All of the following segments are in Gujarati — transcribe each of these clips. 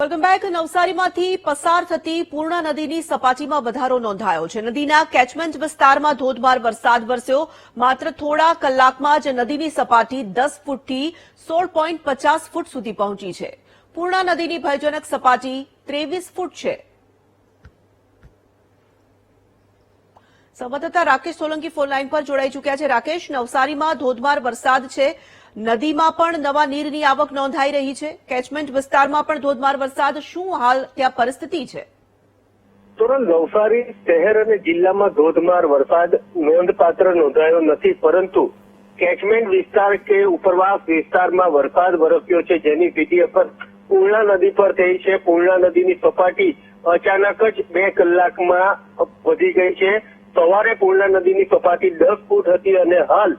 Welcome back. નવસારીમાંથી પસાર થતી પૂર્ણા નદીની સપાટીમાં વધારો નોંધાયો છે. નદીના કેચમેન્ટ વિસ્તારમાં ધોધમાર વરસાદ વરસ્યો. માત્ર થોડા કલાકમાં જ નદીની સપાટી 10 ફૂટથી 16.50 ફૂટ સુધી પહોંચી છે. પૂર્ણા નદીની ભયજનક સપાટી 23 ફૂટ છે. સંવાદદાતા રાકેશ સોલંકી ફોન લાઈન પર જોડાઈ ચૂક્યા છે. રાકેશ, નવસારીમાં ધોધમાર વરસાદ છે. નદીમાં પણ નવા નીરની આવક નોંધાઈ રહી છે. કેચમેન્ટ વિસ્તારમાં પણ ધોધમાર વરસાદ. શું હાલ ત્યાં પરિસ્થિતિ છે? તુરંત નવસારી શહેર અને જિલ્લામાં ધોધમાર વરસાદ નોંધપાત્ર નોંધાયો નથી, પરંતુ કેચમેન્ટ વિસ્તાર કે ઉપરવાસ વિસ્તારમાં વરસાદ વરસ્યો છે, જેની સીધી અસર પૂર્ણા નદી પર થઈ છે. પૂર્ણા નદીની સપાટી અચાનક જ 2 કલાકમાં વધી ગઈ છે. સવારે પૂર્ણા નદીની સપાટી 10 ફૂટ હતી અને હાલ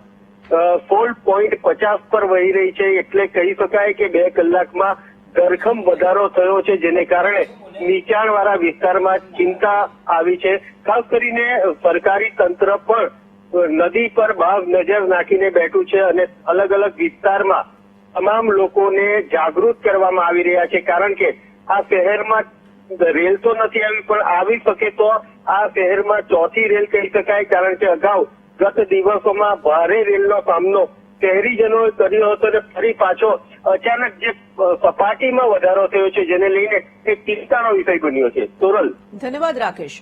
16.50 પર વહી રહી છે. એટલે કહી શકાય કે 2 કલાકમાં ધરખમ વધારો થયો છે, જેને કારણે નીચાણવાળા વિસ્તારમાં ચિંતા આવી છે. ખાસ કરીને સરકારી તંત્ર પણ નદી પર બાજ નજર નાખીને બેઠું છે અને અલગ અલગ વિસ્તારમાં તમામ લોકોને જાગૃત કરવામાં આવી રહ્યા છે. કારણ કે આ શહેરમાં રેલ તો નથી આવી, પણ આવી શકે તો આ શહેરમાં ચોથી રેલ કહી શકાય. કારણ કે અગાઉ ગત દિવસોમાં ભારે રેલનો સામનો શહેરીજનોએ કર્યો હતો અને ફરી પાછો અચાનક જે સપાટીમાં વધારો થયો છે, જેને લઈને એક ચિંતાનો વિષય બન્યો છે. તોરલ, ધન્યવાદ રાકેશ.